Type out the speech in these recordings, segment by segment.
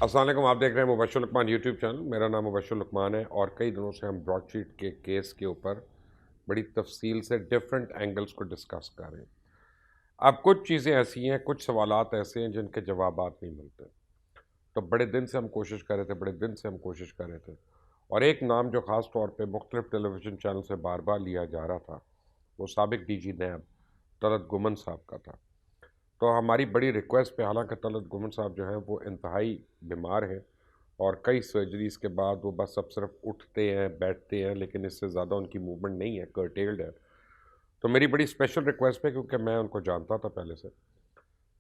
السلام علیکم، آپ دیکھ رہے ہیں مبشر لقمان یوٹیوب چینل. میرا نام مبشر لقمان ہے اور کئی دنوں سے ہم براڈ شیٹ کے کیس کے اوپر بڑی تفصیل سے ڈیفرنٹ اینگلز کو ڈسکس کر رہے ہیں. اب کچھ چیزیں ایسی ہیں، کچھ سوالات ایسے ہیں جن کے جوابات نہیں ملتے. تو بڑے دن سے ہم کوشش کر رہے تھے اور ایک نام جو خاص طور پہ مختلف ٹیلی ویژن چینل سے بار بار لیا جا رہا تھا وہ سابق ڈی جی نیب طلعت گمن صاحب کا تھا. تو ہماری بڑی ریکویسٹ پہ، حالانکہ طلعت گمن صاحب جو ہیں وہ انتہائی بیمار ہیں اور کئی سرجریز کے بعد وہ بس اب صرف اٹھتے ہیں بیٹھتے ہیں، لیکن اس سے زیادہ ان کی موومنٹ نہیں ہے، کرٹیلڈ ہے. تو میری بڑی اسپیشل ریکویسٹ پہ، کیونکہ میں ان کو جانتا تھا پہلے سے،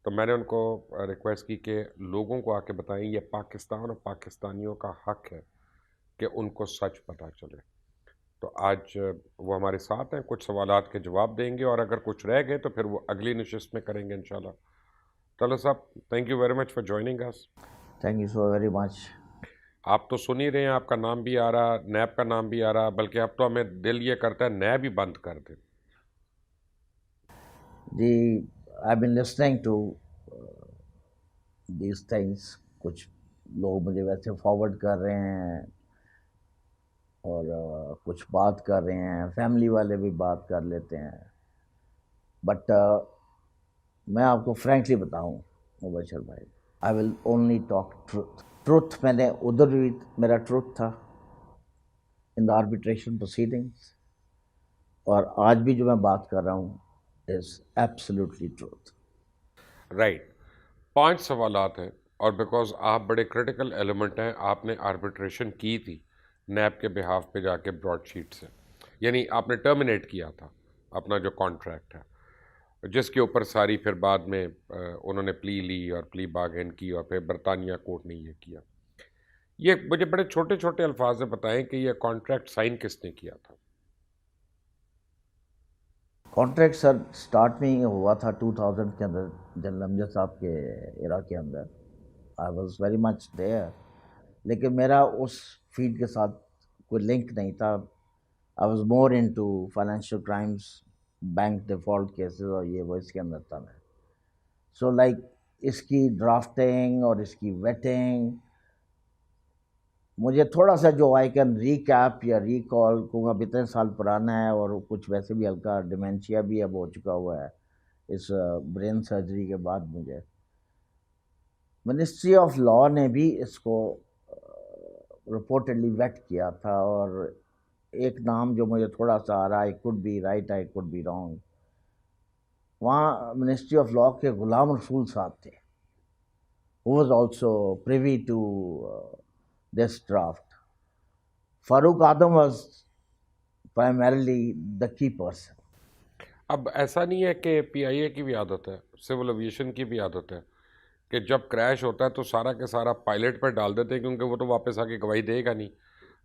تو میں نے ان کو ریکویسٹ کی کہ لوگوں کو آ کے بتائیں یہ پاکستان اور پاکستانیوں کا حق ہے کہ ان کو سچ پتہ چلے. تو آج وہ ہمارے ساتھ ہیں، کچھ سوالات کے جواب دیں گے اور اگر کچھ رہ گئے تو پھر وہ اگلی نشست میں کریں گے انشاءاللہ. طلعت صاحب، thank you very much for joining اس. Thank you so very much. آپ تو سن ہی رہے ہیں، آپ کا نام بھی آ رہا، نیب کا نام بھی آ رہا، بلکہ اب تو ہمیں دل یہ کرتا ہے نیب ہی بند کر دیں. جی، آئی بین لسننگ ٹو دیز تھنگس. کچھ لوگ مجھے ویسے فارورڈ کر رہے ہیں اور کچھ بات کر رہے ہیں، فیملی والے بھی بات کر لیتے ہیں. بٹ میں آپ کو فرینکلی بتاؤں مبشر بھائی، آئی ول اونلی ٹاک ٹروتھ. میں نے ادھر بھی میرا ٹروتھ تھا ان دا آربیٹریشن پروسیڈنگس، اور آج بھی جو میں بات کر رہا ہوں از ایبسلیوٹلی ٹروتھ. رائٹ. 5 سوالات ہیں اور بیکاز آپ بڑے کرٹیکل ایلیمنٹ ہیں، آپ نے آربیٹریشن کی تھی نیب کے بہاف پہ جا کے براڈ شیٹ سے، یعنی آپ نے ٹرمینیٹ کیا تھا اپنا جو کانٹریکٹ ہے، جس کے اوپر ساری پھر بعد میں انہوں نے پلی لی اور پلی باگین کی اور پھر برطانیہ کورٹ نے یہ کیا. یہ مجھے بڑے چھوٹے چھوٹے الفاظ میں بتائیں کہ یہ کانٹریکٹ سائن کس نے کیا تھا؟ کانٹریکٹ سر سٹارٹ میں ہی ہوا تھا 2000 کے اندر، جنرل امجد صاحب کے ایرا کے اندر. I was very much there, لیکن میرا اس فیلڈ کے ساتھ کوئی لنک نہیں تھا. I was more into financial crimes, bank default cases, اور یہ وہ اس کے اندر تھا میں. سو لائک اس کی ڈرافٹنگ اور اس کی ویٹنگ، مجھے تھوڑا سا جو آئی کین ریکیپ یا ریکال کیونکہ اب اتنے سال پرانا ہے اور کچھ ویسے بھی ہلکا ڈیمینشیا بھی اب ہو چکا ہوا ہے اس برین سرجری کے بعد. مجھے منسٹری آف لاء نے بھی اس کو رپورٹڈلی ویٹ کیا تھا، اور ایک نام جو مجھے تھوڑا سا آ رہا، I could be right I could be wrong, وہاں منسٹری آف لاء کے غلام رسول صاحب تھے. who was also privy to this draft. Farooq Adam was primarily the key person. اب ایسا نہیں ہے کہ پی آئی اے کی بھی عادت ہے، سول ایویشن کی بھی عادت ہے کہ جب کریش ہوتا ہے تو سارا کے سارا پائلٹ پہ ڈال دیتے ہیں، کیونکہ وہ تو واپس آ کے گواہی دے گا نہیں.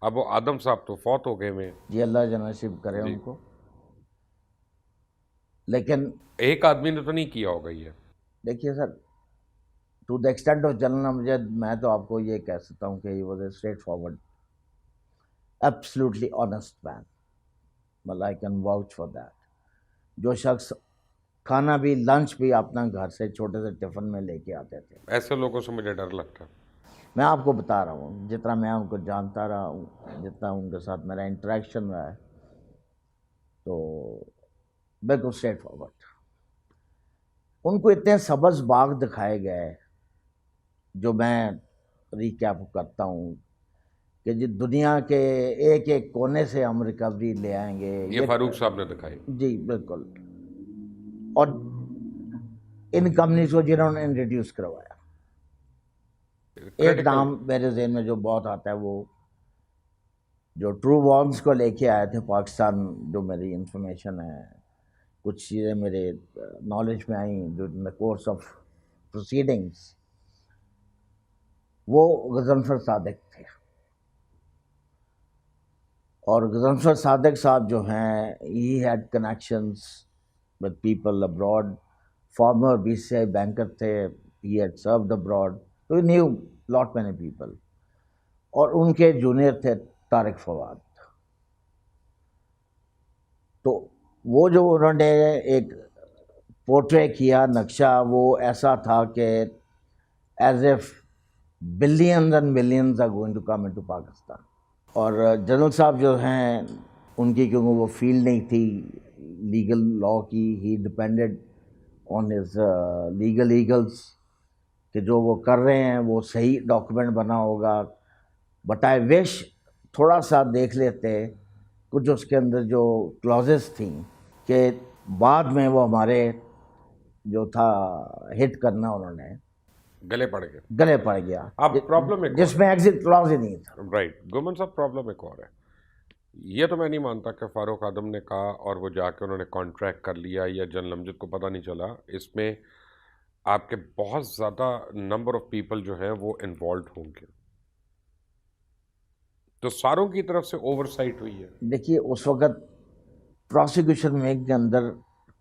اب وہ آدم صاحب تو فوت ہو گئے میں. جی اللہ جناشب کرے جی، ان کو. لیکن ایک آدمی نے تو نہیں کیا ہوگا یہ. دیکھیے sir, to the extent of general Amjad, میں تو آپ کو یہ کہہ سکتا ہوں کہ he was a straightforward absolutely honest man. well I can vouch for that. جو شخص کھانا بھی لنچ بھی اپنا گھر سے چھوٹے سے ٹفن میں لے کے آتے تھے. ایسے لوگوں سے مجھے ڈر لگتا ہے. میں آپ کو بتا رہا ہوں جتنا میں ان کو جانتا رہا ہوں، جتنا ان کے ساتھ میرا انٹریکشن رہا ہے، تو بالکل اسٹریٹ فارورڈ. ان کو اتنے سبز باغ دکھائے گئے جو میں ریکیپ کرتا ہوں کہ جی دنیا کے ایک ایک کونے سے ہم ریکوری لے آئیں گے. یہ فاروق صاحب نے دکھائی. جی بالکل. اور ان کمپنیز کو جنہوں نے انٹروڈیوس کروایا، ایک نام میرے ذہن میں جو بہت آتا ہے، وہ جو ٹرو وارمز کو لے کے آئے تھے پاکستان، جو میری انفارمیشن ہے، کچھ چیزیں میرے نالج میں آئیں during the course of proceedings, وہ غضنفر صادق تھے. اور غضنفر صادق صاحب جو ہیں، he had connections with people abroad. Former B C I banker تھے، ہی ہیڈ سروڈ ابراڈ، تو he knew lot many people. اور ان کے جونیئر تھے طارق فواد. تو وہ جو انہوں نے ایک پورٹرے کیا نقشہ، وہ ایسا تھا کہ as if billions and millions are going to come into Pakistan. اور جنرل صاحب جو ہیں ان کی کیونکہ وہ فیلڈ نہیں تھی لیگل لاء کی، ہی depended on his legal eagles کہ جو وہ کر رہے ہیں وہ صحیح ڈاکیومنٹ بنا ہوگا. بٹ آئی وش تھوڑا سا دیکھ لیتے کچھ اس کے اندر جو کلازز تھیں کہ بعد میں وہ ہمارے جو تھا ہٹ کرنا انہوں نے گلے پڑ گیا. اب پرابلم جس میں ایگزٹ کلاز ہی نہیں تھا. رائٹ گومن صاحب، پرابلم ایک اور ہے. یہ تو میں نہیں مانتا کہ فاروق اعظم نے کہا اور وہ جا کے انہوں نے کانٹریکٹ کر لیا یا جنرل امجد کو پتہ نہیں چلا. اس میں آپ کے بہت زیادہ نمبر آف پیپل جو ہیں وہ انوالوڈ ہوں گے، تو ساروں کی طرف سے اوور سائٹ ہوئی ہے. دیکھیے اس وقت پروسیکیوشن ونگ کے اندر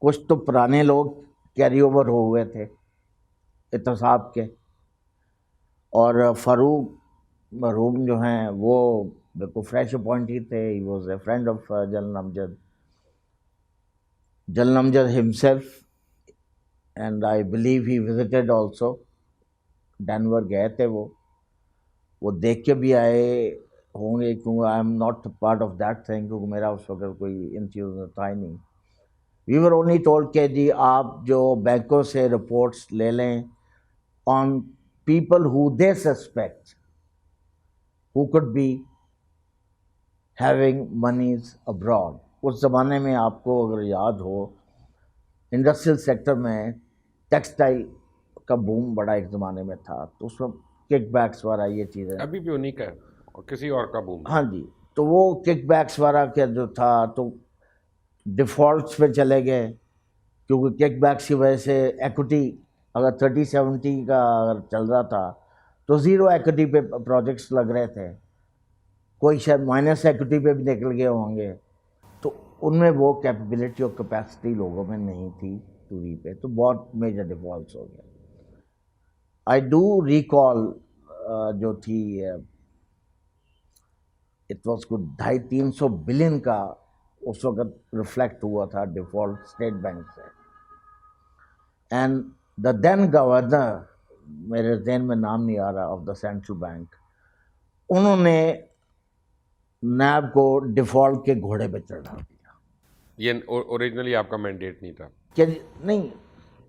کچھ تو پرانے لوگ کیری اوور ہوئے تھے احتساب کے، اور فاروق مرحوم جو ہیں وہ بالکل فریش اپوائنٹی تھے. ہی was a friend of general Amjad. General Amjad himself and I believe he visited also Denver گئے تھے، وہ دیکھ کے بھی آئے ہوں گے کیونکہ I am not part of that thing, کیونکہ میرا اس وقت کوئی ان چیزوں میں تھا ہی نہیں. وی ور اونلی ٹولڈ کہ جی آپ جو بینکوں سے رپورٹس لے لیں on people who they suspect who could be having monies abroad. اس زمانے میں آپ کو اگر یاد ہو انڈسٹریل سیکٹر میں ٹیکسٹائل کا بوم بڑا ایک زمانے میں تھا، تو اس میں کک بیکس والا یہ چیزیں ابھی بھی انہیں کا ہے اور کسی اور کا بوم. ہاں جی، تو وہ کک بیکس والا کیا جو تھا تو ڈیفالٹس پہ چلے گئے، کیونکہ کک بیکس کی وجہ سے ایکوٹی اگر 30-70 کا اگر چل رہا تھا تو زیرو ایکوٹی پہ پروجیکٹس لگ رہے تھے، کوئی شاید مائنس ایکوٹی پہ بھی نکل گئے ہوں گے. تو ان میں وہ کیپیبلٹی اور کیپیسٹی لوگوں میں نہیں تھی ٹوری پہ، تو بہت میجر ڈیفالٹس ہو گئے. آئی ڈو ریکال جو تھی اٹ واز کچھ 250-300 بلین کا اس وقت ریفلیکٹ ہوا تھا ڈیفالٹ اسٹیٹ بینک سے. اینڈ دا دین گورنر، میرے ذہن میں نام نہیں آ رہا، آف دا سینٹرل بینک، انہوں نے نیب کو ڈیفالٹ کے گھوڑے پہ چڑھا دیا. یہ اوریجنلی آپ کا مینڈیٹ نہیں تھا کہ نہیں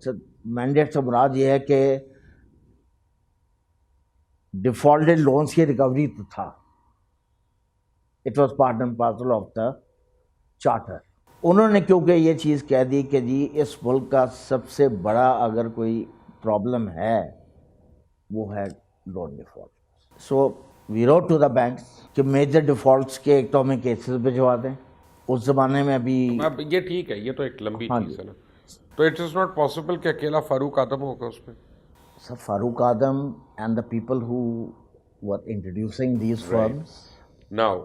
سر، مینڈیٹ سے مراد یہ ہے کہ ڈیفالٹڈ لونس کی ریکوری تو تھا، it was part and parcel of the charter. انہوں نے کیونکہ یہ چیز کہہ دی کہ جی اس ملک کا سب سے بڑا اگر کوئی پرابلم ہے وہ ہے loan default. So we wrote to the banks کہ میجر ڈیفالٹس کے ایکٹامک کیسز بھجوا دیں. اس زمانے میں ابھی اب یہ ٹھیک ہے، یہ تو ایک لمبی چیز ہے نا. تو اٹ از ناٹ پاسبل کہ اکیلا فاروق اعظم ہوگا اس میں. Sir Farooq Azam and the people who were introducing these firms. Now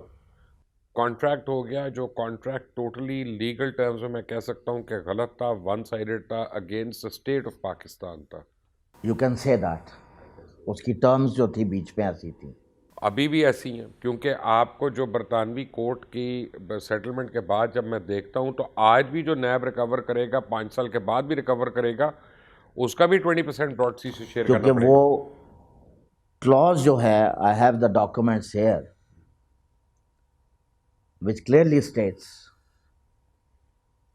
contract ہو گیا، جو کانٹریکٹ ٹوٹلی لیگل ٹرمز میں کہہ سکتا ہوں کہ غلط تھا، ون سائیڈڈ تھا، اگینسٹ اسٹیٹ آف پاکستان تھا. You can say that. اس کی ٹرمز جو تھی بیچ میں ایسی تھی، ابھی بھی ایسی ہیں، کیونکہ آپ کو جو برطانوی کورٹ کی سیٹلمنٹ کے بعد جب میں دیکھتا ہوں تو آج بھی جو نیب ریکور کرے گا 5 سال کے بعد بھی ریکور کرے گا، اس کا بھی 20% براڈ سی سے شیئر کرنا پڑے گا. کیونکہ وہ کلاز جو ہے I have the documents here which clearly states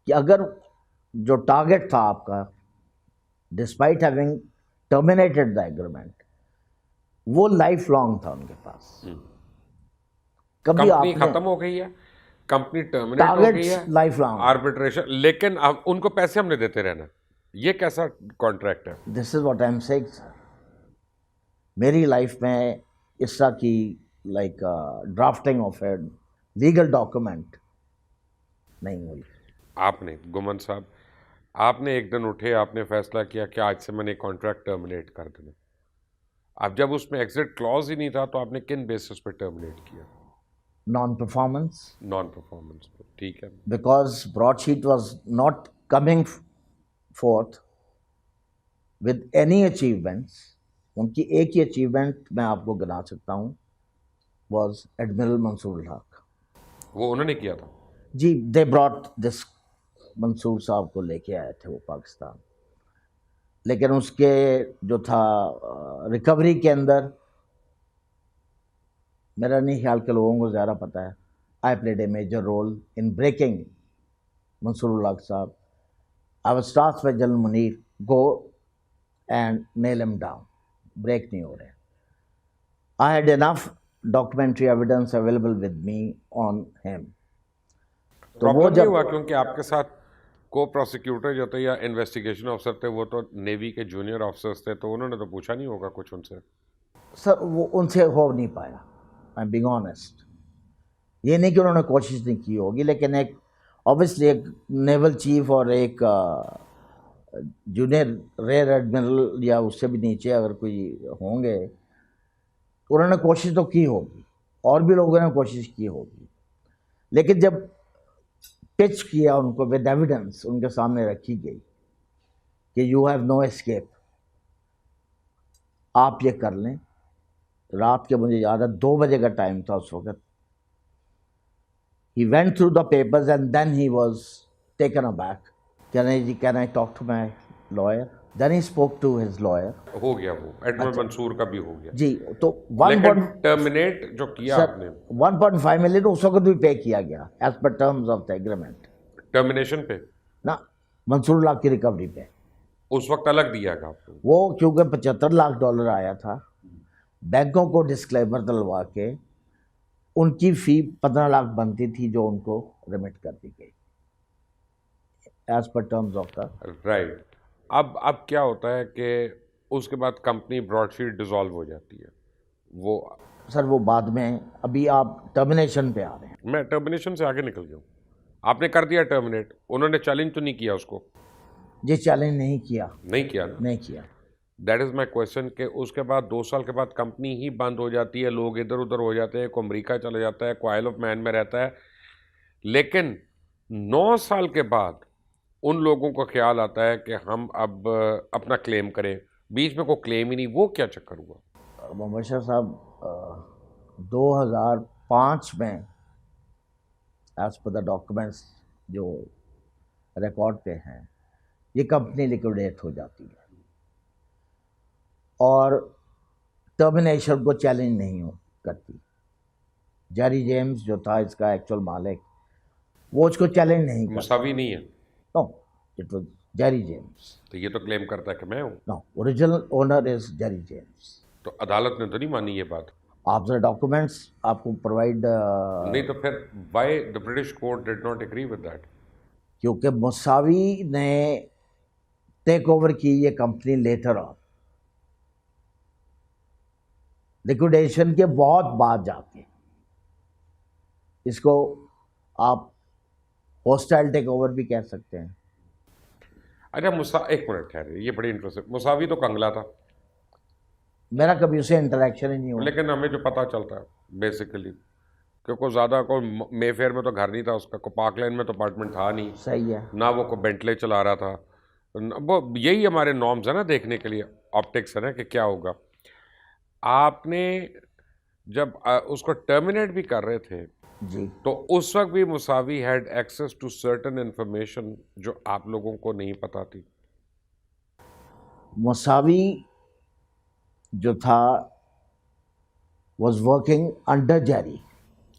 کہ اگر جو ٹارگٹ تھا آپ کا despite having terminated the agreement, وہ لائف لانگ تھا ان کے پاس. کبھی آپ کمپنی ختم ہو گئی ہے، کمپنی ٹرمینیٹ ہو گئی ہے، لائف لانگ آربیٹریشن، لیکن اب ان کو پیسے ہم نے دیتے رہنا. یہ کیسا کانٹریکٹ ہے؟ This is what I am seeing sir. میری لائف میں اس طرح کی like drafting of a legal document نہیں ہوئی. آپ نے گمن صاحب، آپ نے ایک دن اٹھے، آپ نے فیصلہ کیا کہ آج سے میں نے کانٹریکٹ ٹرمینیٹ کر دینا. اب جب اس میں ایگزٹ کلوز ہی نہیں تھا تو آپ نے کن بیسس پہ ٹرمینیٹ کیا؟ Non performance. نان پرفارمنس پہ، ٹھیک ہے. Because Broadsheet was not coming forth with any achievements. ان کی ایک ہی اچیومنٹ میں آپ کو گنا سکتا ہوں، واز ایڈمرل منصور الحق. وہ انہوں نے کیا تھا جی. دے براٹ دس، منصور صاحب کو لے کے آئے تھے وہ پاکستان، لیکن اس کے جو تھا ریکوری کے اندر میرا نہیں خیال کہ لوگوں کو زیادہ پتہ ہے. I played a major role in breaking Mansoor ul Haq صاحب. I was tasked by General Munir, go and nail him down. Break نہیں ہو رہے. I had enough documentary evidence available with me on him. تو وہ problem یہ جب ہوا کیونکہ آپ کے ساتھ کو پروسیکیوٹر جو تھے یا انویسٹیگیشن آفیسر تھے وہ تو نیوی کے جونیئر آفیسرس تھے، تو انہوں نے تو پوچھا نہیں ہوگا کچھ ان سے. سر وہ ان سے ہو نہیں پایا. I am being honest. یہ نہیں کہ انہوں نے کوشش نہیں کی ہوگی، لیکن ایک اوبیسلی ایک نیول چیف اور ایک جونیئر ریئر ایڈمرل یا اس سے بھی نیچے اگر کوئی ہوں گے، انہوں نے کوشش تو کی ہوگی، اور بھی لوگوں نے کوشش کی ہوگی. لیکن جب پچ کیا ان کو ود ایویڈنس ان کے سامنے رکھی گئی کہ یو ہیو نو اسکیپ، آپ یہ کر لیں. رات کے مجھے یاد ہے 2 بجے کا ٹائم تھا اس وقت. He went through the papers and then he was taken aback. Can I talk to my lawyer? Then he spoke to his lawyer. ہو گیا وہ ایڈمرل منصور کا بھی ہو گیا. جی تو لیکن ٹرمینیٹ جو کیا آپ نے 1.5 ملین اس وقت بھی پے کیا گیا as per terms of the agreement. Termination پہ نا منصور اللہ کی ریکوری پہ اس وقت الگ دیا گا آپ کو. وہ کیونکہ $75 لاکھ آیا تھا، بینکوں کو ڈسکلیمر دلوا کے ان کی فی 15 لاکھ بنتی تھی جو ان کو ریمٹ کر دی گئی as per terms of the right. اب کیا ہوتا ہے کہ اس کے بعد کمپنی براڈ شیٹ ڈیزالو ہو جاتی ہے. وہ سر وہ بعد میں، ابھی آپ ٹرمینیشن پہ آ رہے ہیں. میں ٹرمینیشن سے آگے نکل گیا ہوں. آپ نے کر دیا ٹرمینیٹ، انہوں نے چیلنج تو نہیں کیا اس کو؟ جی چیلنج نہیں کیا. نہیں کیا. دیٹ از مائی کویشچن کہ اس کے بعد 2 سال کے بعد کمپنی ہی بند ہو جاتی ہے، لوگ ادھر ادھر ہو جاتے ہیں، کوئی امریکہ چلا جاتا ہے، کوئی آئل آف مین میں رہتا ہے، لیکن 9 سال کے بعد ان لوگوں کو خیال آتا ہے کہ ہم اب اپنا کلیم کریں. بیچ میں کوئی کلیم ہی نہیں. وہ کیا چکر ہوا؟ مبشر صاحب 2005 میں ایز پر دا ڈاکومنٹس جو ریکارڈ پہ ہیں یہ کمپنی لیکوڈیٹ ہو جاتی ہے اور ٹرمینیشن کو چیلنج نہیں کرتی. جیری جیمز جو تھا اس کا ایکچوئل مالک، وہ اس کو چیلنج نہیں کرتا. مساوی نہیں ہے. No it was Jerry James. تو یہ تو کلیم کرتا ہے کہ میں ہوں. No original owner is Jerry James. تو عدالت نے تو نہیں مانی یہ بات. آپ ذرا ڈاکومنٹس آپ کو پرووائڈ نہیں تو پھر why the British court did not agree with that? کیونکہ مساوی نے ٹیک اوور کی یہ کمپنی لیٹر آن لیکوڈیشن کے بہت بعد جا کے. اس کو آپ ہوسٹائل ٹیک اوور بھی کہہ سکتے ہیں. اچھا ایک منٹ ٹھہرے، یہ بڑی انٹرسٹنگ. مساوی تو کنگلا تھا، میرا کبھی اسے انٹریکشن ہی نہیں ہوا. لیکن ہمیں جو پتہ چلتا ہے بیسیکلی کہ کوئی زیادہ کوئی مے فیئر میں تو گھر نہیں تھا اس کا، کوئی پارک لائن میں تو اپارٹمنٹ تھا نہیں. صحیح ہے. نہ وہ کوئی بینٹلے چلا رہا تھا. وہ یہی ہمارے نارمز ہیں نا دیکھنے کے لیے، آپٹکس ہے نا کہ کیا ہوگا. آپ نے جب اس کو ٹرمینیٹ بھی کر رہے تھے جی تو اس وقت بھی Moussavi had access to certain information جو آپ لوگوں کو نہیں پتہ تھی. مساوی جو تھا was working under Jerry.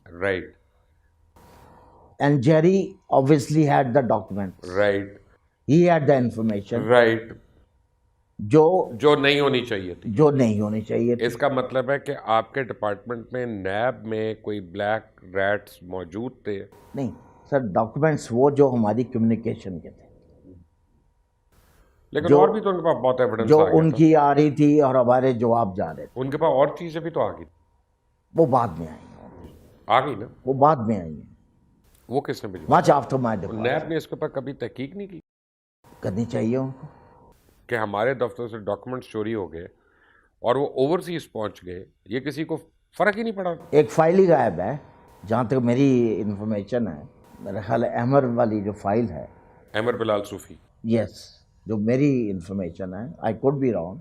Right. And Jerry obviously had the documents. Right. He had the information. Right. جو نہیں ہونی چاہیے تھی. جو نہیں ہونی چاہیے تھی. اس کا مطلب ہے کہ آپ کے ڈپارٹمنٹ میں نیب میں کوئی بلیک ریٹس موجود تھے؟ نہیں سر، ڈاکومنٹس وہ جو ہماری کمیونیکیشن کے تھے، لیکن اور بھی تو ان کے پاس بہت ایویڈنس جو ان کی آ رہی تھی اور ہمارے جواب جا رہے تھے. ان کے پاس اور چیزیں بھی تو آ گئی. وہ بعد میں آئی ہیں. آ گئی نا. وہ بعد میں آئی ہیں. وہ کس نے بھیجی؟ مچ آفٹر مائی ڈپارٹمنٹ. نیب نے اس کے اوپر کبھی تحقیق نہیں کی؟ کرنی چاہیے ان کو. کہ ہمارے دفتر سے ڈاکومنٹس چوری ہو گئے اور وہ اوورسیز پہنچ گئے، یہ کسی کو فرق ہی نہیں پڑا؟ ایک فائل ہی غائب ہے جہاں تک میری انفارمیشن ہے. میرا خیال ہے احمر والی جو فائل ہے، احمر بلال صوفی. یس، جو میری انفارمیشن ہے. آئی کوڈ بی رانگ،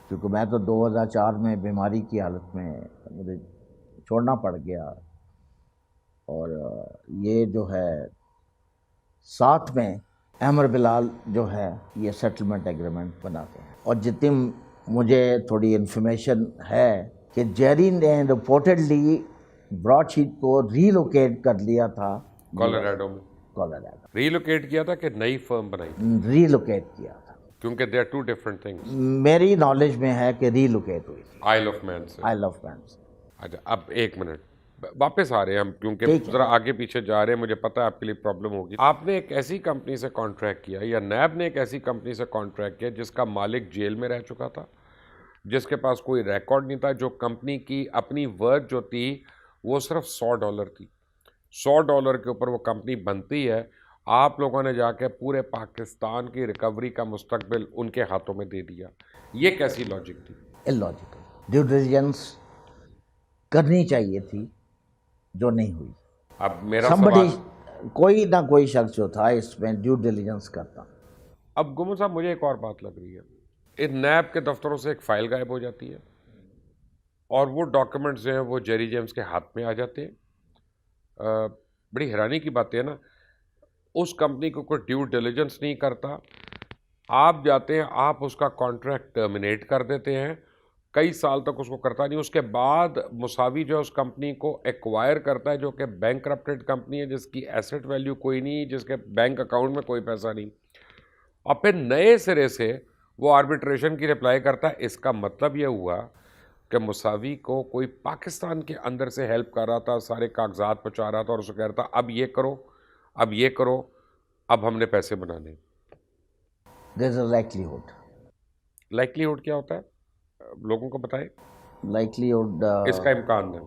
کیونکہ میں تو 2004 میں بیماری کی حالت میں مجھے چھوڑنا پڑ گیا. اور یہ جو ہے ساتھ میں احمر بلال جو ہے یہ سیٹلمنٹ ایگریمنٹ بناتے ہیں. اور جتنی مجھے تھوڑی انفارمیشن ہے کہ جیری نے رپورٹڈلی براڈ شیٹ کو ریلوکیٹ کر لیا تھا کولوراڈو میں کولوراڈو، ریلوکیٹ کیا تھا کہ نئی فرم بنائی تھی؟ ریلوکیٹ کیا تھا، کیونکہ they are two different things. میری نالج میں ہے کہ ریلوکیٹ ہوئی تھی آئل آف مین سے. آئل آف مین سے. اچھا اب ایک منٹ واپس آ رہے ہیں ہم، کیونکہ ٹھیک ہے. ذرا آگے پیچھے جا رہے ہیں، مجھے پتہ ہے آپ کے لیے پرابلم ہوگی. آپ نے ایک ایسی کمپنی سے کانٹریکٹ کیا یا نیب نے ایک ایسی کمپنی سے کانٹریکٹ کیا جس کا مالک جیل میں رہ چکا تھا، جس کے پاس کوئی ریکارڈ نہیں تھا، جو کمپنی کی اپنی ورتھ جو تھی وہ صرف $100 تھی. $100 کے اوپر وہ کمپنی بنتی ہے. آپ لوگوں نے جا کے پورے پاکستان کی ریکوری کا مستقبل ان کے ہاتھوں میں دے دیا. یہ کیسی لاجک تھی؟ اللاجیکل. ڈیو ڈیلیجنس کرنی چاہیے تھی جو نہیں ہوئی. اب میرا Somebody سوال، کوئی نہ کوئی شخص جو تھا اس میں ڈیو ڈیلیجنس کرتا. اب گمو صاحب مجھے ایک اور بات لگ رہی ہے. ان نیب کے دفتروں سے ایک فائل غائب ہو جاتی ہے اور وہ ڈاکیومنٹس جو ہیں وہ جیری جیمز کے ہاتھ میں آ جاتے ہیں. بڑی حیرانی کی بات ہے نا، اس کمپنی کو کوئی ڈیو ڈیلیجنس نہیں کرتا، آپ جاتے ہیں، آپ اس کا کانٹریکٹ ٹرمینیٹ کر دیتے ہیں، کئی سال تک اس کو کرتا نہیں. اس کے بعد مساوی جو ہے اس کمپنی کو ایکوائر کرتا ہے، جو کہ بینک کرپٹڈ کمپنی ہے، جس کی ایسٹ ویلیو کوئی نہیں، جس کے بینک اکاؤنٹ میں کوئی پیسہ نہیں، اور پھر نئے سرے سے وہ آربیٹریشن کی رپلائی کرتا ہے. اس کا مطلب یہ ہوا کہ مساوی کو کوئی پاکستان کے اندر سے ہیلپ کر رہا تھا، سارے کاغذات پہنچا رہا تھا اور اسے کہہ رہا تھا اب یہ کرو، اب یہ کرو، اب ہم نے پیسے بنانے. دیر از اے لائکلیہڈ. لائکلیہڈ کیا ہوتا ہے لوگوں کو بتائیں. لائکلیہڈ اس کا امکان ہے.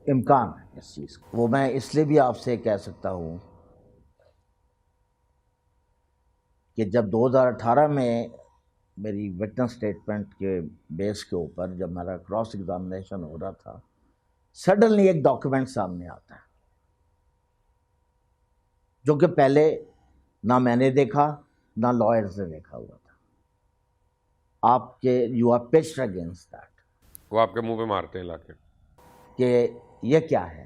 امکان ہے اس چیز کا. وہ میں اس لیے بھی آپ سے کہہ سکتا ہوں کہ جب 2018 میں میری وٹنس اسٹیٹمنٹ کے بیس کے اوپر جب میرا کراس ایگزامینیشن ہو رہا تھا، سڈنلی ایک ڈاکیومنٹ سامنے آتا ہے جو کہ پہلے نہ میں نے دیکھا نہ لائرز نے دیکھا ہوا تھا. آپ کے you are pitched against that, وہ آپ کے منہ پہ مارتے ہیں لا کے کہ یہ کیا ہے.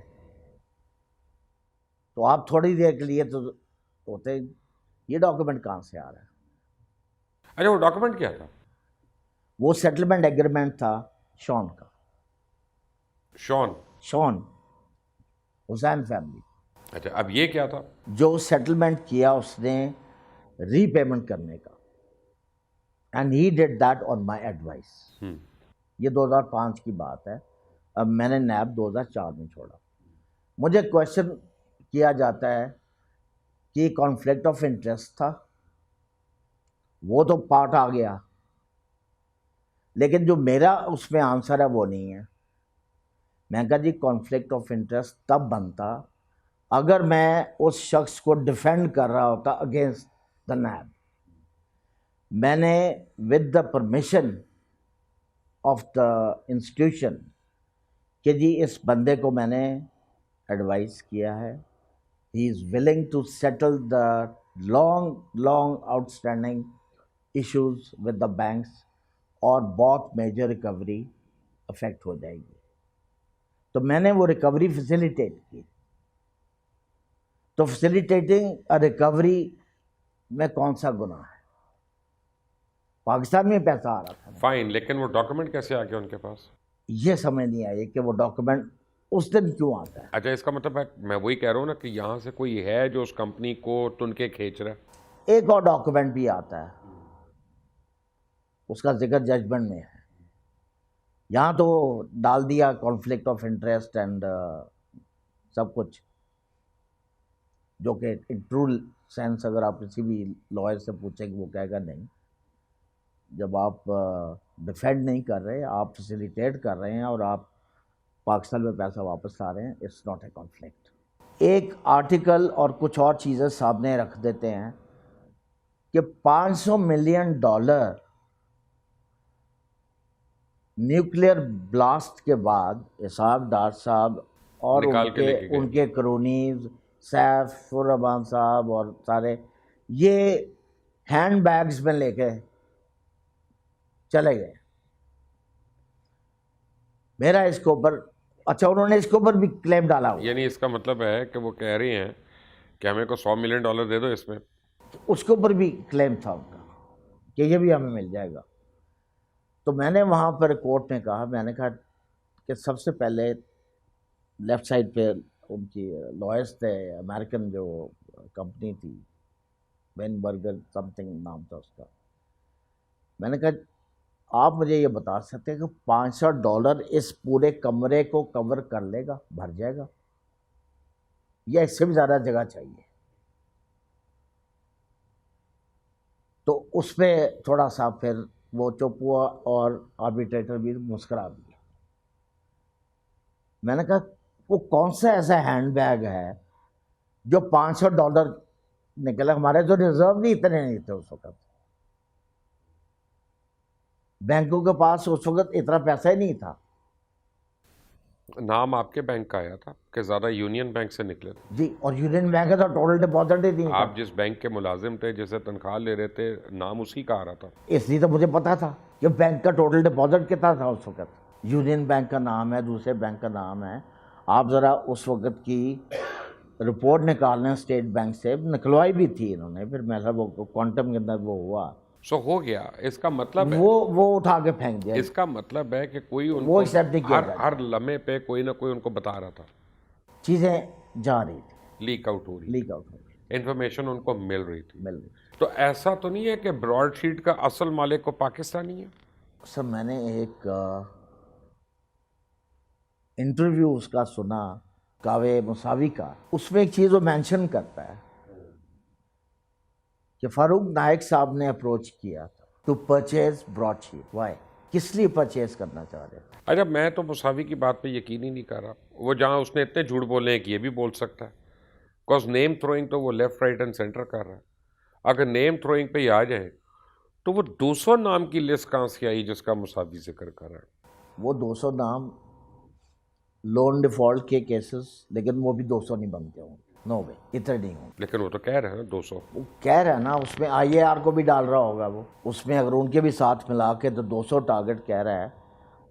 تو آپ تھوڑی دیر کے لیے تو ہوتے یہ ڈاکیومنٹ کہاں سے آ رہا ہے. اچھا وہ ڈاکیومنٹ کیا تھا؟ وہ سیٹلمنٹ ایگریمنٹ تھا شون کا. شون حسین فیملی. اچھا اب یہ کیا تھا؟ جو سیٹلمنٹ کیا اس نے ری پیمنٹ کرنے کا، and he did that on my advice. یہ 2005 کی بات ہے. اب میں نے نیب 2004 میں چھوڑا. مجھے کویشچن کیا جاتا ہے کہ کانفلکٹ آف انٹرسٹ تھا، وہ تو پارٹ آ گیا، لیکن جو میرا اس میں آنسر ہے وہ نہیں ہے. میں کہا جی کانفلکٹ آف انٹرسٹ تب بنتا اگر میں اس شخص کو ڈیفینڈ کر رہا ہوتا اگینسٹ دا نیب. میں نے with the permission of the institution کہ جی اس بندے کو میں نے ایڈوائز کیا ہے، he is willing to settle the long outstanding issues with the banks, اور بہت میجر ریکوری افیکٹ ہو جائے گی. تو میں نے وہ ریکوری فیسیلیٹیٹ کی. تو فیسیلیٹیٹنگ ریکوری میں کون سا گناہ ہے؟ پاکستان میں پیسہ آ رہا تھا. فائن، لیکن وہ ڈاکیومنٹ کیسے آ گیا ان کے پاس؟ یہ سمجھ نہیں آئی کہ وہ ڈاکیومنٹ اس دن کیوں آتا ہے. اچھا اس کا مطلب ہے، میں وہی کہہ رہا ہوں نا کہ یہاں سے کوئی ہے جو اس کمپنی کو تنکے کھینچ رہا ہے. ایک اور ڈاکیومنٹ بھی آتا ہے، اس کا ذکر ججمنٹ میں ہے. یہاں تو ڈال دیا کانفلکٹ آف انٹرسٹ اینڈ سب کچھ، جو کہ ان ٹرو سینس اگر آپ کسی بھی لائر سے پوچھیں کہ وہ کہے گا نہیں. جب آپ ڈیفینڈ نہیں کر رہے، آپ فیسیلیٹیٹ کر رہے ہیں اور آپ پاکستان میں پیسہ واپس لا رہے ہیں، اٹس ناٹ اے کانفلکٹ. ایک آرٹیکل اور کچھ اور چیزیں سامنے رکھ دیتے ہیں کہ $500 ملین نیوکلیئر بلاسٹ کے بعد اسحاق ڈار صاحب اور ان کے کرونیز سیف الرحمان صاحب اور سارے یہ ہینڈ بیگز میں لے کے چلے گئے. میرا اس کے اوپر اچھا انہوں نے اس کے اوپر بھی کلیم ڈالا ہوا. یعنی اس کا مطلب ہے کہ وہ کہہ رہی ہیں کہ ہمیں کو $100 ملین دے دو اس میں. اس کے اوپر بھی کلیم تھا ان کا کہ یہ بھی ہمیں مل جائے گا. تو میں نے وہاں پر کورٹ میں کہا، میں نے کہا کہ سب سے پہلے لیفٹ سائڈ پہ ان کی لوئرس تھے، امریکن جو کمپنی تھی، وین برگر سم تھنگ نام تھا اس کا. میں نے کہا آپ مجھے یہ بتا سکتے ہیں کہ $500 اس پورے کمرے کو کور کر لے گا، بھر جائے گا، یا اس سے بھی زیادہ جگہ چاہیے؟ تو اس پہ تھوڑا سا پھر وہ چپ ہوا اور آربیٹریٹر بھی مسکرا دیا. میں نے کہا وہ کون سا ایسا ہینڈ بیگ ہے جو $500 نکلا؟ ہمارے تو ریزرو بھی اتنے نہیں تھے اس وقت، بینکوں کے پاس اس وقت اتنا پیسہ ہی نہیں تھا. نام آپ کے بینک کا آیا تھا کہ زیادہ یونین بینک سے نکلے تھے؟ جی، اور یونین بینک کا تو ٹوٹل ڈپازٹ ہی نہیں تھا. آپ جس بینک کے ملازم تھے، جسے تنخواہ لے رہے تھے، نام اسی کا آ رہا تھا؟ اس لیے تو مجھے پتا تھا کہ بینک کا ٹوٹل ڈپازٹ کتنا تھا اس وقت. یونین بینک کا نام ہے، دوسرے بینک کا نام ہے. آپ ذرا اس وقت کی رپورٹ نکال لیں اسٹیٹ بینک سے، نکلوائی بھی تھی انہوں نے، پھر میں وہ کوانٹم کے اندر وہ ہوا، سو ہو گیا. اس کا مطلب ہے وہ اٹھا کے پھینک دیا. اس کا مطلب ہے کہ کوئی ان وہ کو ایکسیپٹ نہیں کیا جاتا. ہر لمحے پہ کوئی نہ کوئی ان کو بتا رہا تھا، چیزیں جا رہی تھی، لیک آؤٹ ہو رہی لیک آؤٹ ہو رہی انفارمیشن ان کو مل رہی تھی. مل رہی. تو ایسا تو نہیں ہے کہ براڈ شیٹ کا اصل مالک کو پاکستانی ہے؟ سر میں نے ایک انٹرویو اس کا سنا، کاوے مساوی کا، اس میں ایک چیز وہ مینشن کرتا ہے کہ فاروق نائک صاحب نے اپروچ کیا تھا to purchase Broadsheet. Why? کس لیے پرچیز کرنا چاہ رہے تھے؟ اچھا، میں تو مساوی کی بات پہ یقین ہی نہیں کر رہا. وہ جہاں اس نے اتنے جھوٹ بولے ہیں کہ یہ بھی بول سکتا ہے، بیکاز نیم تھروئنگ تو وہ لیفٹ رائٹ اینڈ سینٹر کر رہا ہے. اگر نیم تھروئنگ پہ ہی آ جائیں تو وہ 200 نام کی لسٹ کہاں سے آئی جس کا مساوی ذکر کر رہا ہے؟ وہ 200 نام لون ڈیفالٹ کے کیسز، لیکن وہ بھی 200 نہیں بنتے ہوں گے. نو وے، اتنے نہیں ہوں گے. لیکن وہ تو کہہ رہے ہیں 200. وہ کہہ رہا ہے نا، اس میں آئی اے آر کو بھی ڈال رہا ہوگا وہ، اس میں اگر ان کے بھی ساتھ ملا کے تو 200 ٹارگٹ کہہ رہا ہے،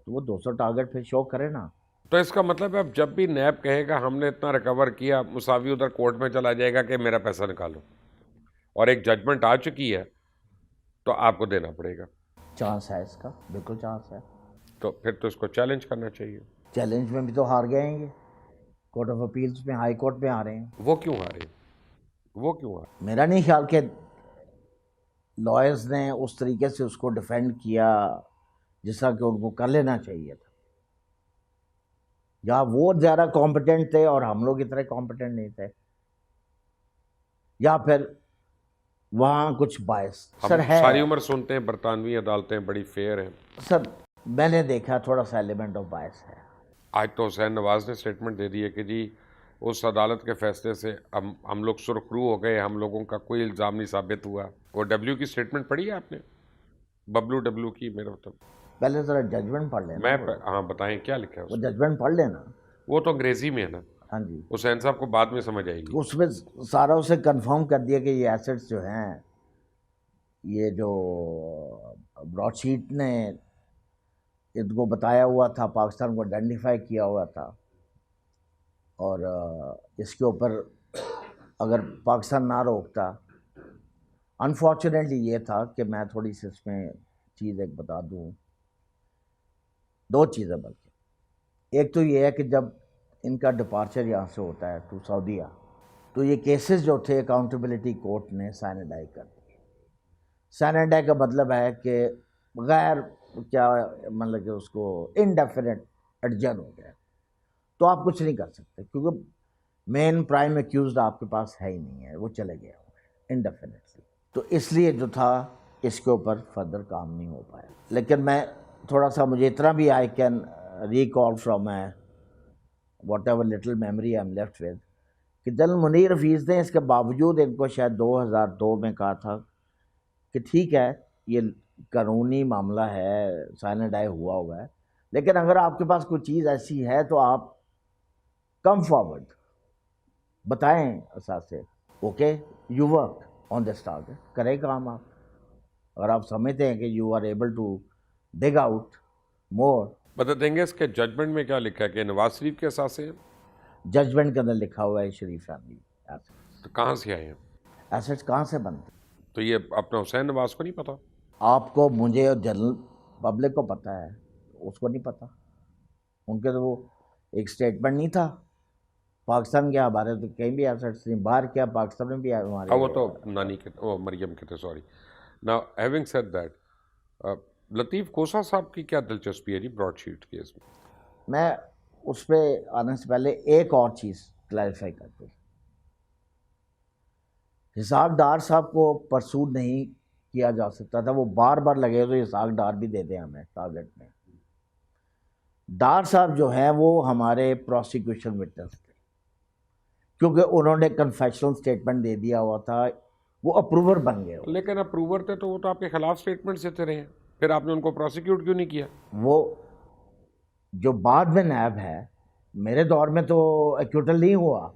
تو وہ 200 ٹارگٹ پھر شو کرے نا. تو اس کا مطلب ہے اب جب بھی نیب کہے گا ہم نے اتنا ریکور کیا، مساوی ادھر کورٹ میں چلا جائے گا کہ میرا پیسہ نکالو، اور ایک ججمنٹ آ چکی ہے تو آپ کو دینا پڑے گا. چانس ہے اس کا، بالکل چانس ہے. تو پھر تو اس کو چیلنج کرنا چاہیے. چیلنج میں بھی تو ہار گئے ہیں، یہ کورٹ آف اپیلز میں، ہائی کورٹ میں آ رہے ہیں. وہ کیوں آ رہے ہیں؟ وہ کیوں آ رہے میرا نہیں خیال کہ لائرز نے اس طریقے سے اس کو ڈیفینڈ کیا جس طرح کہ ان کو کر لینا چاہیے تھا. یا وہ زیادہ کمپٹنٹ تھے اور ہم لوگ اتنے کمپٹنٹ نہیں تھے، یا پھر وہاں کچھ باعث. سر ہم ہے، ساری عمر سنتے ہیں برطانوی عدالتیں بڑی فیئر ہیں. سر میں نے دیکھا تھوڑا سا ایلیمنٹ آف باعث ہے. آج تو حسین نواز نے اسٹیٹمنٹ دے دی ہے کہ جی اس عدالت کے فیصلے سے ہم لوگ سرخ رو ہو گئے، ہم لوگوں کا کوئی الزام نہیں ثابت ہوا. وہ ڈبلیو کی اسٹیٹمنٹ پڑھی ہے آپ نے؟ ببلو ڈبلیو کی، میرا مطلب. پہلے ذرا ججمنٹ پڑھ لینا. ہاں بتائیں کیا لکھا ہے وہ اس میں؟ ججمنٹ پڑھ لینا. وہ تو انگریزی میں ہے نا. ہاں جی. حسین صاحب کو بعد میں سمجھ آئے گی. اس میں سارا اسے کنفرم کر دیا کہ یہ ایسٹس جو ہیں، یہ جو براڈ شیٹ نے ان کو بتایا ہوا تھا، پاکستان کو آئیڈینٹیفائی کیا ہوا تھا، اور اس کے اوپر اگر پاکستان نہ روکتا، انفارچونیٹلی یہ تھا کہ میں تھوڑی سی اس میں چیز ایک بتا دوں، دو چیزیں بلکہ. ایک تو یہ ہے کہ جب ان کا ڈپارچر یہاں سے ہوتا ہے ٹو سعودیہ، تو یہ کیسز جو تھے اکاؤنٹیبلٹی کورٹ نے سائنڈائی کر دی. سائنڈائی کا مطلب ہے کہ غیر کیا مطلب کہ اس کو انڈیفینٹ ایڈجن ہو گیا، تو آپ کچھ نہیں کر سکتے کیونکہ مین پرائم ایکیوزڈ آپ کے پاس ہے ہی نہیں ہے، وہ چلے گئے ہوں انڈیفینٹلی. تو اس لیے جو تھا اس کے اوپر فردر کام نہیں ہو پایا. لیکن میں تھوڑا سا، مجھے اتنا بھی I can recall from what ever little memory I am left with, کہ جنرل منیر حفیظ نے اس کے باوجود ان کو شاید 2002 میں کہا تھا کہ ٹھیک ہے یہ قانونی معاملہ ہے، سائنڈائی ہوا ہے، لیکن اگر آپ کے پاس کوئی چیز ایسی ہے تو آپ کم فارورڈ بتائیں اثاثے. Okay, you work on this target, کرے کام آپ. اگر آپ سمجھتے ہیں کہ you are able to dig out more. بتا دیں گے اس کے ججمنٹ میں کیا لکھا ہے کہ نواز شریف کے اثاثے ہیں؟ ججمنٹ کے اندر لکھا ہوا ہے شریف فیملی تو کہاں سے آئے ہیں؟ ایسٹس کہاں سے بنتے؟ تو یہ اپنا حسین نواز کو نہیں پتا؟ آپ کو، مجھے اور جنرل پبلک کو پتہ ہے، اس کو نہیں پتہ. ان کے تو وہ ایک اسٹیٹمنٹ نہیں تھا پاکستان کے ہمارے تو کہیں بھی ایسٹس نہیں، باہر کیا پاکستان میں بھی ہمارے. وہ تو نانی کے وہ مریم کے تھے، سوری. نا ہیونگ سیڈ دیٹ، لطیف کوسا صاحب کی کیا دلچسپی ہے جی براڈ شیٹ کیس میں؟ میں اس پہ آنے سے پہلے ایک اور چیز کلیریفائی کر دوں. اسحاق ڈار صاحب کو پرسوڈ نہیں کیا جا سکتا تھا، وہ بار بار لگے تو اسحاق ڈار بھی دے دیں ہمیں ٹارگٹ میں. ڈار صاحب جو ہیں وہ ہمارے پروسیکیوشن وٹنس تھے، کیونکہ انہوں نے کنفیشنل اسٹیٹمنٹ دے دیا ہوا تھا، وہ اپروور بن گئے. لیکن اپروور تھے تو وہ تو آپ کے خلاف اسٹیٹمنٹ دیتے رہے ہیں، پھر آپ نے ان کو پروسیکیوٹ کیوں نہیں کیا؟ وہ جو بعد میں نیب ہے، میرے دور میں تو ایکوٹل نہیں ہوا،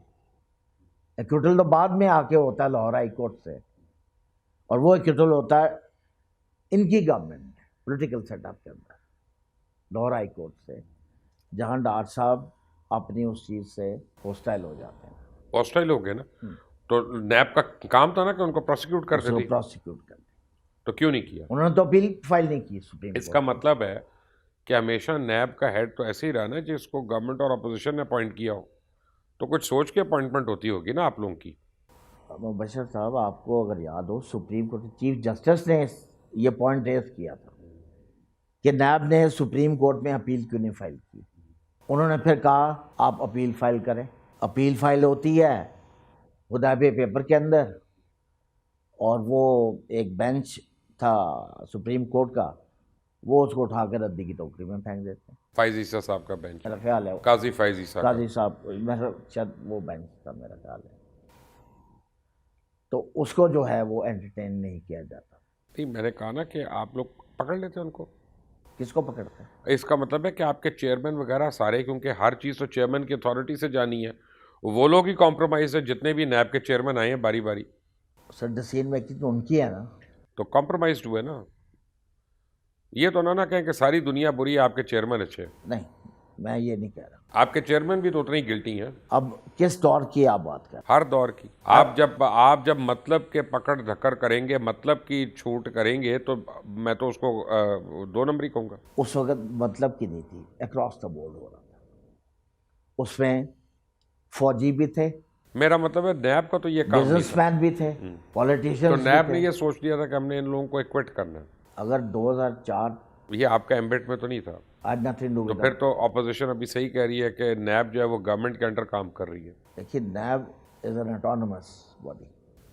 ایکوٹل تو بعد میں آ کے ہوتا ہے لاہور ہائی کورٹ سے، اور وہ ایکوٹل ہوتا ہے ان کی گورنمنٹ پولیٹیکل سیٹ اپ کے اندر لاہور ہائی کورٹ سے، جہاں ڈار صاحب اپنی اس چیز سے ہوسٹائل ہو جاتے ہیں. ہاسٹائل ہو گئے نا، تو نیب کا کام تھا نا کہ ان کو پروسیکیوٹ کر دیتے، پروسیکیوٹ کر دیں. تو کیوں نہیں کیا؟ انہوں نے تو اپیل فائل نہیں کی سپریم اس کا مطلب ہے کہ ہمیشہ نیب کا ہیڈ تو ایسے ہی رہا نا جس کو گورنمنٹ اور اپوزیشن نے اپوائنٹ کیا ہو، تو کچھ سوچ کے اپوائنٹمنٹ ہوتی ہوگی نا آپ لوگوں کی. مبشر صاحب آپ کو اگر یاد ہو سپریم کورٹ چیف جسٹس نے یہ پوائنٹ ریز کیا تھا کہ نیب نے سپریم کورٹ میں اپیل کیوں نہیں فائل کی. انہوں نے پھر کہا آپ اپیل فائل کریں. اپیل فائل ہوتی ہے خدابے پیپر کے اندر، اور وہ ایک بینچ تھا سپریم کورٹ کا، وہ اس کو اٹھا کے ردی کی ٹوکری میں پھینک دیتے ہیں. فائز عیسیٰ صاحب کا بینچ، میرا خیال ہے قاضی فائز عیسیٰ کا. قاضی صاحب میرا شاید وہ بینچ تھا میرا خیال ہے. تو اس کو جو ہے وہ انٹرٹین نہیں کیا جاتا. نہیں، میں نے کہا نا کہ آپ لوگ پکڑ لیتے ان کو. کس کو پکڑتے ہیں؟ اس کا مطلب ہے کہ آپ کے چیئرمین وغیرہ سارے، کیونکہ ہر چیز تو چیئرمین کی اتھارٹی سے جانی ہے، وہ لوگ ہی کمپرومائز ہے. جتنے بھی نیب کے چیئرمین آئے ہیں باری باری، سر ڈسین میکنگ تو ان کی ہے نا، تو کمپرومائزڈ ہوئے نا. یہ تو نہ کہیں کہ ساری دنیا بری ہے، آپ کے چیئرمین اچھے. نہیں میں یہ نہیں کہہ رہا. آپ کے چیئرمین بھی تو اتنے ہی گلٹی ہیں. اب کس دور کی آپ بات کر رہے ہر دور کی. آپ جب مطلب کے پکڑ دھکر کریں گے، مطلب کی چھوٹ کریں گے، تو میں تو اس کو 2 نمبری کہوں گا. اس وقت مطلب کی نہیں تھی، اکراس دا بورڈ ہو رہا تھا. اس میں فوجی بھی تھے، میرا مطلب ہے نیب کا تو یہ کام نہیں بزنس تھا. مین بھی تھے، تو پولیٹیشین. نیب نے یہ سوچ لیا تھا کہ ہم نے ان لوگوں کو ایکوٹ کرنا ہے. اگر 2004 یہ آپ کا ایمبٹ میں تو نہیں تھا. آج نتھنگ ڈو تو پھر تو اپوزیشن ابھی صحیح کہہ رہی ہے کہ نیب جو ہے وہ گورنمنٹ کے انڈر کام کر رہی ہے. دیکھیے NAB is an autonomous body,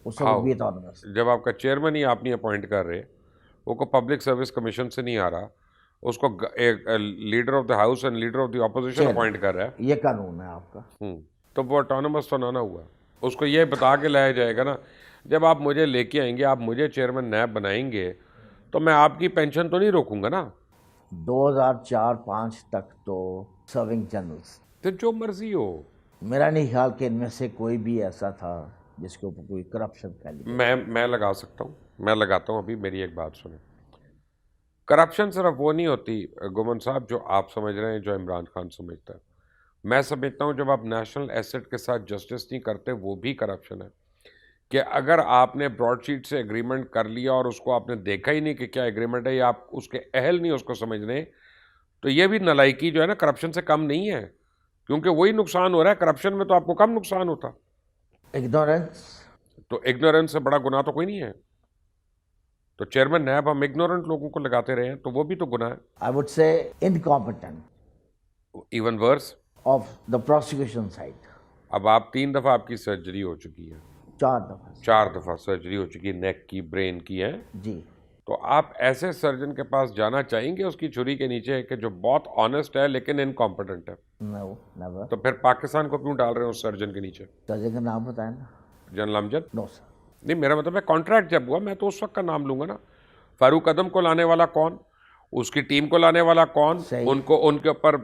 اس وقت بھی اٹانومس. جب آپ کا چیئرمین ہی آپ نہیں اپوائنٹ کر رہے، وہ کو پبلک سروس کمیشن سے نہیں آ رہا، اس کو leader of the house and leader of the opposition appoint کر رہا ہے، یہ قانون ہے آپ کا. تو وہ اٹانومس تو نہ ہوا. اس کو یہ بتا کے لایا جائے گا نا، جب آپ مجھے لے کے آئیں گے، آپ مجھے چیئرمین نیب بنائیں گے، تو میں آپ کی پینشن تو نہیں روکوں گا نا. 2004-05 تک تو سرونگ جنرلز، پھر جو مرضی ہو. میرا نہیں خیال کہ ان میں سے کوئی بھی ایسا تھا جس کے اوپر کوئی کرپشن پھیلی. میں لگا سکتا ہوں، میں لگاتا ہوں. ابھی میری ایک بات سنیں. کرپشن صرف وہ نہیں ہوتی گومن صاحب جو آپ سمجھ رہے ہیں، جو عمران خان سمجھتا ہے. میں سمجھتا ہوں جب آپ نیشنل ایسٹ کے ساتھ جسٹس نہیں کرتے، وہ بھی کرپشن ہے. کہ اگر آپ نے براڈ شیٹ سے ایگریمنٹ کر لیا اور اس کو آپ نے دیکھا ہی نہیں کہ کیا ایگریمنٹ ہے، یا آپ اس کے اہل نہیں اس کو سمجھنے، تو یہ بھی نالائکی جو ہے نا کرپشن سے کم نہیں ہے، کیونکہ وہی نقصان ہو رہا ہے. کرپشن میں تو آپ کو کم نقصان ہوتا. اگنورنس، تو اگنورنس سے بڑا گناہ تو کوئی نہیں ہے. تو چیئرمین نیب ہم اگنورنٹ لوگوں کو لگاتے رہے ہیں، تو وہ بھی تو گناہ ہے. I would say incompetent even verse of the prosecution side. اب آپ 3 دفعہ آپ کی سرجری ہو چکی ہے، 4 دفعہ سرجری ہو چکی ہے، نیک کی، برین کی ہے. جی. تو آپ ایسے سرجن کے پاس جانا چاہیں گے اس کی چھری کے نیچے کہ جو بہت آنےسٹ ہے لیکن انکمپٹنٹ ہے؟ نو نیور. تو پھر پاکستان کو کیوں ڈال رہے ہیں اس سرجن کے نیچے؟ سرجن کا نام بتائیں نا. جنرل امجد. نو سر. نہیں، میرا مطلب ہے کانٹریکٹ جب ہوا میں تو اس وقت کا نام لوں گا نا. فاروق اعظم کو لانے والا کون، اس کی ٹیم کو لانے والا کون، ان کے اوپر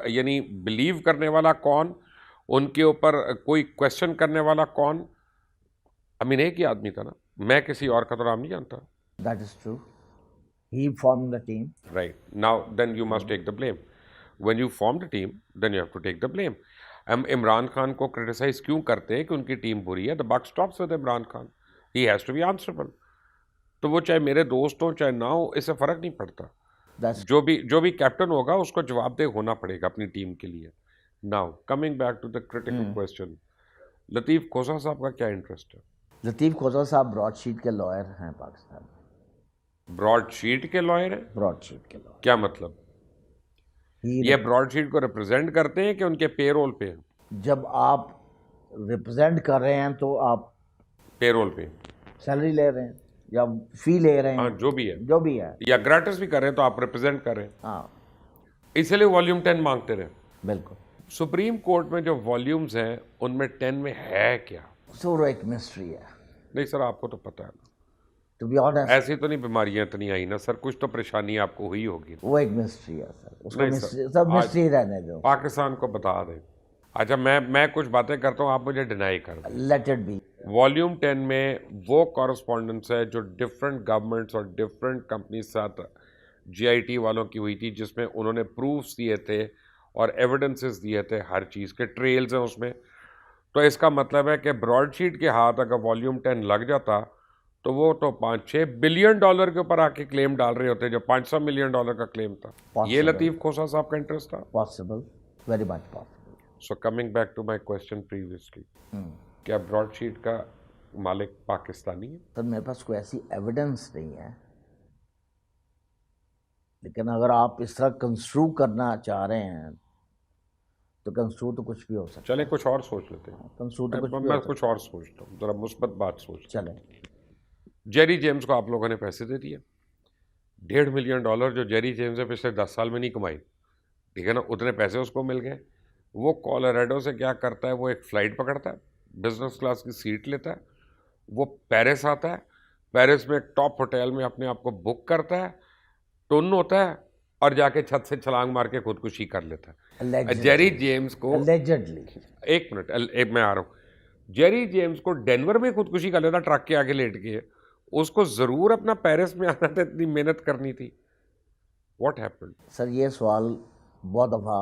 یعنی بلیو کرنے والا کون، ان کے اوپر کوئی کویسچن کرنے والا کون. امین ایک ہی آدمی تھا نا، میں کسی اور کا تو نام نہیں جانتا. That is true. He formed the team. Right. Now, then you must take the blame. When you form the team, then you have to take the blame. ہم عمران خان کو کرٹیسائز کیوں کرتے ہیں کہ ان کی ٹیم بری ہے؟ The buck stops with Imran Khan. He has to be answerable. تو وہ چاہے میرے دوست ہوں چاہے نہ ہو، اس سے فرق نہیں پڑتا. That's جو بھی کیپٹن ہوگا اس کو جواب دہ ہونا پڑے گا اپنی ٹیم کے لیے. Now coming back to the critical question, Latif Khosa صاحب کا کیا انٹرسٹ ہے؟ لطیف کھوسا صاحب براڈ شیٹ کے لائر ہیں پاکستان میں. براڈ شیٹ کے لائر ہیں؟ براڈ شیٹ کے لائر. کیا مطلب؟ یہ براڈ شیٹ کو ریپرزینٹ کرتے ہیں کہ ان کے پے رول پہ ہیں؟ جب آپ ریپرزینٹ کر رہے ہیں تو آپ پے رول پہ سیلری لے رہے ہیں یا فی لے رہے ہاں ہیں, جو بھی ہے, جو بھی ہے. یا گریٹس بھی کر رہے ہیں تو آپ ریپرزینٹ کر رہے ہیں, ہاں اسی لیے والیوم 10 مانگتے رہے. بالکل. سپریم کورٹ میں جو والیومز ہیں ان میں 10 میں ہے کیا؟ سو وہ ایک مسٹری ہے. نہیں سر آپ کو تو پتہ ہے نا, ٹو بی آنیسٹ ایسی تو نہیں بیماریاں اتنی آئی نا سر, کچھ تو پریشانی آپ کو ہوئی ہوگی. وہ ایک مسٹری ہے سر, اس کو نہیں سر، مسٹری سب مسٹری رہنے دو. پاکستان کو بتا دیں. اچھا میں کچھ باتیں کرتا ہوں, آپ مجھے ڈینائی کر دیں. Late it be. والیوم 10 میں وہ کورسپونڈنس ہے جو ڈفرینٹ گورنمنٹس اور ڈفرینٹ کمپنیز ساتھ جی آئی ٹی والوں کی ہوئی تھی, جس میں انہوں نے پروفس دیے تھے اور ایویڈنسز دیے تھے, ہر چیز کے ٹریلز ہیں اس میں. تو اس کا مطلب ہے کہ براڈ شیٹ کے ہاتھ اگر والیوم 10 لگ جاتا تو وہ تو 5-6 بلین ڈالر کے اوپر آ کے کلیم ڈال رہے ہوتے جو 500 ملین ڈالر کا کلیم تھا. یہ لطیف کھوسا صاحب کا انٹرسٹ تھا. Possible, very much possible. So coming back to my question previously, کیا براڈ شیٹ کا مالک پاکستانی ہے؟ سر میرے پاس کوئی ایسی ایویڈنس نہیں ہے, لیکن اگر آپ اس طرح کنسٹرو کرنا چاہ رہے ہیں تو کنسٹرو تو کچھ بھی ہو سکتا چلیں کچھ اور سوچ لیتے ہیں. کنسٹرو تو کچھ بھی میں ہو کچھ اور سوچتا ہوں, ذرا مثبت بات سوچ. چلیں. جیری جیمز کو آپ لوگوں نے پیسے دے دیے, $1.5 ملین جو جیری جیمز نے پچھلے 10 سال میں نہیں کمائی, ٹھیک ہے نا, اتنے پیسے اس کو مل گئے. وہ کولوراڈو سے کیا کرتا ہے, وہ ایک فلائٹ پکڑتا ہے, بزنس کلاس کی سیٹ لیتا ہے, وہ پیرس آتا ہے, پیرس میں ایک ٹاپ ہوٹل میں اپنے آپ کو بک کرتا ہے, ٹن ہوتا ہے اور جا کے چھت سے چھلانگ مار کے خودکشی کر لیتا ہے. جیری جیمز کو اللیجڈلی, ایک منٹ میں آ رہا ہوں, جیری جیمز کو ڈینور میں خودکشی کر لیتا ٹرک کے آگے لیٹ کے, اس کو ضرور اپنا پیرس میں آنا تھا, اتنی محنت کرنی تھی. What happened? سر یہ سوال بہت دفعہ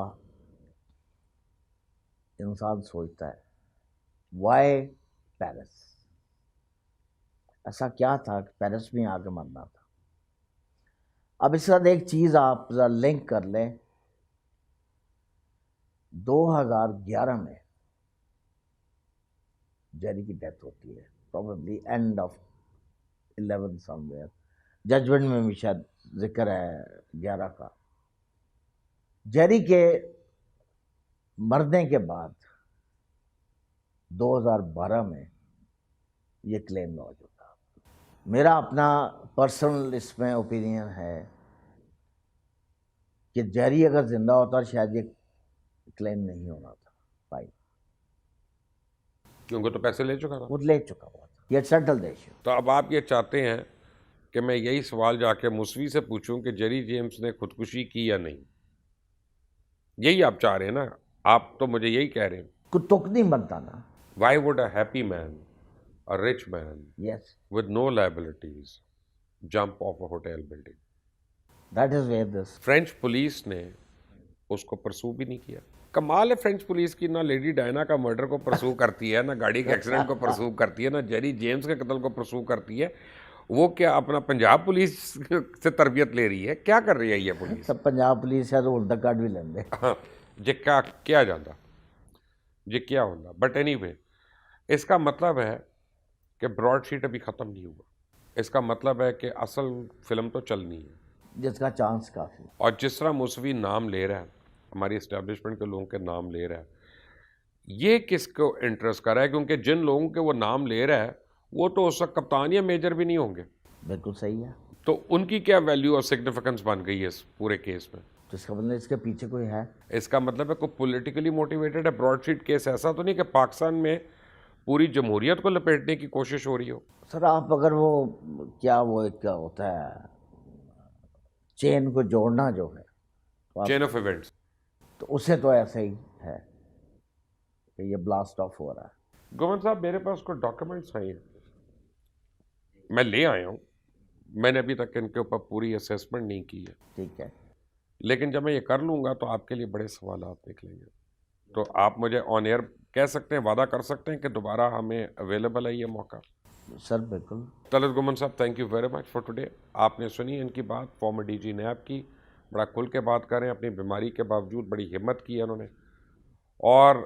انسان سوچتا ہے, وائی پیرس, ایسا کیا تھا کہ پیرس میں آ کے مرنا تھا. اب اس کے ساتھ ایک چیز آپ ذرا لنک کر لیں, 2011 میں جیری کی ڈیتھ ہوتی ہے, probably end of 11 somewhere, judgment میں بھی شاید ذکر ہے 11 کا. جیری کے مرنے کے بعد 2012 میں یہ کلیم لانچ ہوتا. میرا اپنا پرسنل اس میں اوپینین ہے کہ جیری اگر زندہ ہوتا شاید یہ کلیم نہیں ہونا تھا. فائن, کیونکہ تو پیسے لے چکا تھا, وہ لے چکا ہوا تھا, یہ سیٹل ایشو. تو اب آپ یہ چاہتے ہیں کہ میں یہی سوال جا کے موسوی سے پوچھوں کہ جیری جیمز نے خودکشی کی یا نہیں؟ یہی آپ چاہ رہے ہیں نا, آپ تو مجھے یہی کہہ رہے ہیں. کچھ تک نہیں بنتا نا. Why would a happy man, a rich man yes, with no liabilities jump off a hotel building? That is where this. French police نے اس کو پرسو بھی نہیں کیا. کمال ہے فرینچ پولیس کی, نہ لیڈی ڈائنا کا مرڈر کو پرسو کرتی ہے, نہ گاڑی کے ایکسیڈنٹ کو پرسو کرتی ہے, نہ جیری جیمز کے قتل کو پرسو کرتی ہے. وہ کیا اپنا پنجاب پولیس سے تربیت لے رہی ہے؟ کیا کر رہی ہے یہ پولیس؟ سب پنجاب پولیس ہے تو الٹا کٹ بھی لیندے. ہاں جی, کیا جاتا جی, کیا ہوتا. بٹ اینی وے, اس کا مطلب ہے کہ براڈ شیٹ ابھی ختم نہیں ہوا. اس کا مطلب ہے کہ اصل فلم تو چلنی ہے, جس کا چانس کافی. اور جس طرح موسوی نام لے رہا ہے, ہماری اسٹیبلشمنٹ کے لوگوں کے نام لے رہا ہے, یہ کس کو انٹرسٹ کر رہا ہے؟ کیونکہ جن لوگوں کے وہ نام لے رہا ہے وہ تو اس وقت کپتان یا میجر بھی نہیں ہوں گے. بالکل صحیح ہے. تو ان کی کیا ویلیو اور سگنیفیکنس بن گئی ہے اس پورے کیس میں؟ تو اس کا مطلب اس کے پیچھے کوئی ہے. اس کا مطلب ہے کوئی پولیٹیکلی موٹیویٹڈ ہے. براڈ شیٹ کیس ایسا تو نہیں کہ پاکستان میں پوری جمہوریت کو لپیٹنے کی کوشش ہو رہی ہو. سر آپ اگر وہ کیا وہ ایک ہوتا ہے چین کو جوڑنا جو ہے, چین آف ایونٹس, تو اسے تو ایسا ہی ہے کہ یہ بلاسٹ آف ہو رہا ہے. گورنمنٹ صاحب میرے پاس کوئی ڈاکیومنٹس آئی ہیں, میں لے آیا ہوں, میں نے ابھی تک ان کے اوپر پوری اسیسمنٹ نہیں کی ہے. ٹھیک ہے, لیکن جب میں یہ کر لوں گا تو آپ کے لیے بڑے سوالات نکلیں گے. تو آپ مجھے آن ایئر کہہ سکتے ہیں, وعدہ کر سکتے ہیں کہ دوبارہ ہمیں اویلیبل ہے یہ موقع؟ سر بالکل. طلعت گمن صاحب, thank you very much for today. آپ نے سنی ان کی بات, فارمر ڈی جی نیب کی, بڑا کھل کے بات کر رہے ہیں, اپنی بیماری کے باوجود بڑی ہمت کی ہے انہوں نے, اور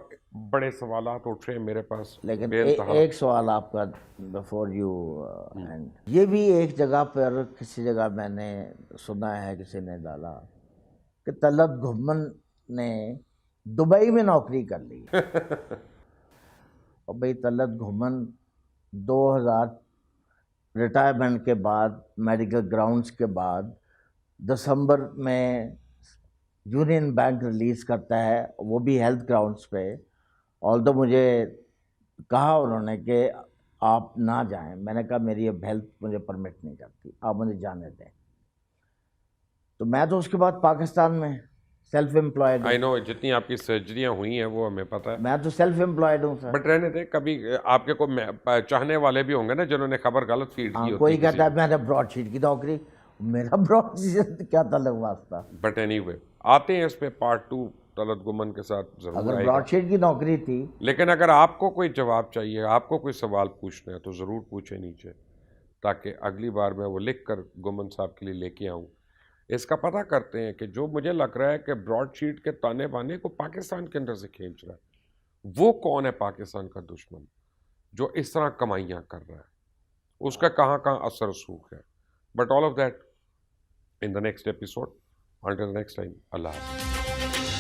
بڑے سوالات اٹھ رہے ہیں میرے پاس لیکن بے انتہا. ایک سوال آپ کا بفور یو اینڈ, یہ بھی ایک جگہ پر کسی جگہ میں نے سنا ہے, کسی نے ڈالا کہ طلعت گھمن نے دبئی میں نوکری کر لی. اور بھئی طلعت گھمن 2000 ریٹائرمنٹ کے بعد, میڈیکل گراؤنڈز کے بعد, دسمبر میں یونین بینک ریلیز کرتا ہے, وہ بھی ہیلتھ گراؤنڈز پہ. آلدو مجھے کہا انہوں نے کہ آپ نہ جائیں, میں نے کہا میری اب ہیلتھ مجھے پرمٹ نہیں کرتی, آپ مجھے جانے دیں. تو میں تو اس کے بعد پاکستان میں سیلف امپلائڈ آئی ہوں. نو جتنی آپ کی سرجریاں ہوئی ہیں وہ ہمیں پتہ ہے, میں تو سیلف امپلائڈ ہوں سر. بٹ رہنے دیں, کبھی آپ کے کوئی چاہنے والے بھی ہوں گے نا جنہوں نے خبر غلط فیڈ کی ہوتی کوئی ہے کہتا ہے میں نے براڈ شیٹ کی نوکری, میرا براڈ شیٹ کیا تعلق واسطہ. بٹ اینی وے آتے ہیں اس پہ پارٹ 2 طلعت گمن کے ساتھ ضرور اگر آئے گا. براڈ شیٹ کی نوکری تھی, لیکن اگر آپ کو کوئی جواب چاہیے, آپ کو کوئی سوال پوچھنا ہے تو ضرور پوچھیں نیچے, تاکہ اگلی بار میں وہ لکھ کر گمن صاحب کے لیے لے کے آؤں. اس کا پتہ کرتے ہیں کہ جو مجھے لگ رہا ہے کہ براڈ شیٹ کے تانے بانے کو پاکستان کے اندر سے کھینچ رہا ہے, وہ کون ہے پاکستان کا دشمن جو اس طرح کمائیاں کر رہا ہے, اس کا کہاں کہاں اثر رسوخ ہے. But all of that in the next episode. Until next time, اللہ حافظ.